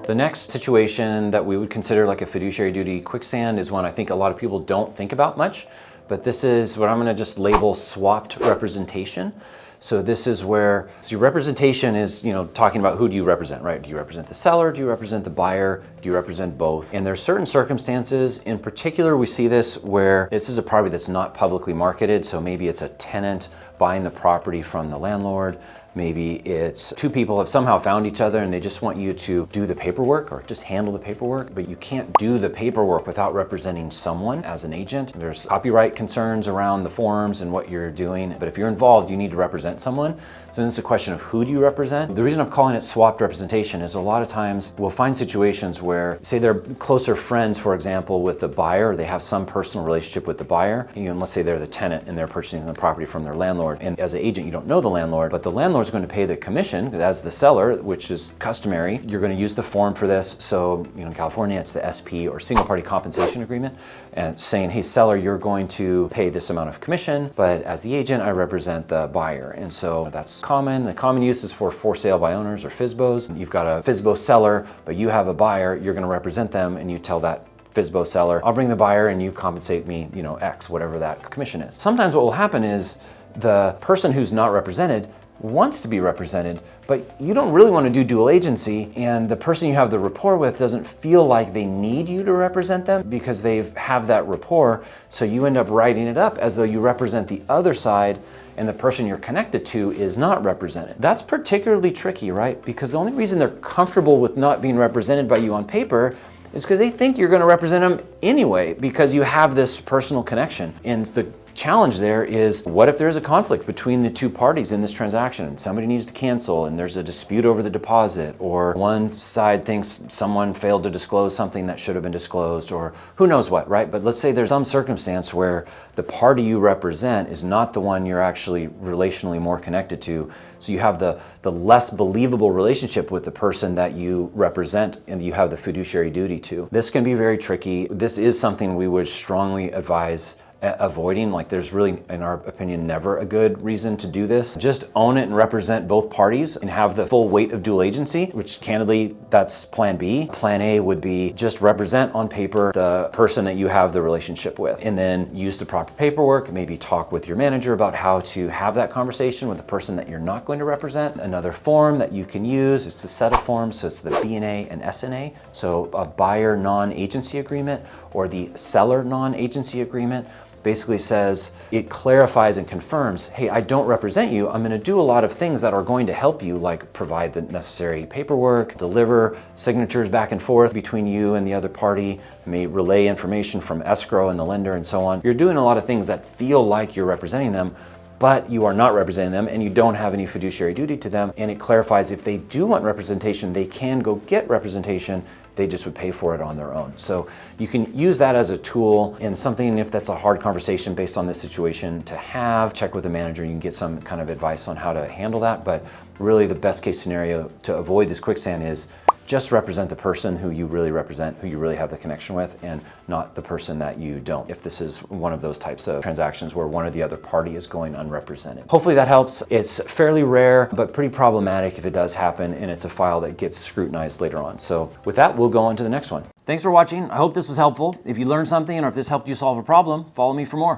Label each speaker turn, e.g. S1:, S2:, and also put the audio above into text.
S1: The next situation that we would consider like a fiduciary duty quicksand is one I think a lot of people don't think about much, but this is what I'm going to just label swapped representation. So this is where your representation is, talking about who do you represent, right? Do you represent the seller? Do you represent the buyer? Do you represent both? And there's certain circumstances, in particular, we see this where this is a property that's not publicly marketed. So maybe it's a tenant buying the property from the landlord. Maybe it's two people have somehow found each other and they just want you to do the paperwork or just handle the paperwork, but you can't do the paperwork without representing someone as an agent. There's copyright concerns around the forms and what you're doing, but if you're involved, you need to represent someone. So then it's a question of who do you represent? The reason I'm calling it swapped representation is a lot of times we'll find situations where, say they're closer friends, for example, with the buyer, or they have some personal relationship with the buyer. Let's say they're the tenant and they're purchasing the property from their landlord. And as an agent, you don't know the landlord, but the landlord is going to pay the commission as the seller, which is customary. You're going to use the form for this. So, in California, it's the SP or single party compensation agreement, and saying, hey, seller, you're going to pay this amount of commission, but as the agent, I represent the buyer. And so that's common. The common use is for sale by owners or FSBOs. You've got a FSBO seller, but you have a buyer, you're going to represent them, and you tell that FSBO seller, I'll bring the buyer and you compensate me, X, whatever that commission is. Sometimes what will happen is the person who's not represented wants to be represented, but you don't really want to do dual agency, and the person you have the rapport with doesn't feel like they need you to represent them because they have that rapport, so you end up writing it up as though you represent the other side and the person you're connected to is not represented. That's particularly tricky, right? Because the only reason they're comfortable with not being represented by you on paper is because they think you're going to represent them anyway because you have this personal connection. And the challenge there is, what if there's a conflict between the two parties in this transaction and somebody needs to cancel and there's a dispute over the deposit, or one side thinks someone failed to disclose something that should have been disclosed, or who knows what, right? But let's say there's some circumstance where the party you represent is not the one you're actually relationally more connected to. So you have the less believable relationship with the person that you represent and you have the fiduciary duty to. This can be very tricky. This is something we would strongly advise avoiding. Like, there's really, in our opinion, never a good reason to do this. Just own it and represent both parties and have the full weight of dual agency, which candidly, that's plan B. Plan A would be just represent on paper the person that you have the relationship with, and then use the proper paperwork, maybe talk with your manager about how to have that conversation with the person that you're not going to represent. Another form that you can use is the set of forms, so it's the B&A and SNA, so a buyer non-agency agreement or the seller non-agency agreement. Basically says, it clarifies and confirms, hey, I don't represent you. I'm going to do a lot of things that are going to help you, like provide the necessary paperwork, deliver signatures back and forth between you and the other party, may relay information from escrow and the lender and so on. You're doing a lot of things that feel like you're representing them, but you are not representing them and you don't have any fiduciary duty to them. And it clarifies if they do want representation, they can go get representation. They just would pay for it on their own. So you can use that as a tool in something, if that's a hard conversation based on this situation, to have, check with the manager. You can get some kind of advice on how to handle that. But really the best case scenario to avoid this quicksand is just represent the person who you really represent, who you really have the connection with, and not the person that you don't, if this is one of those types of transactions where one or the other party is going unrepresented. Hopefully that helps. It's fairly rare, but pretty problematic if it does happen, and it's a file that gets scrutinized later on. So with that, we'll go on to the next one. Thanks for watching. I hope this was helpful. If you learned something or if this helped you solve a problem, follow me for more.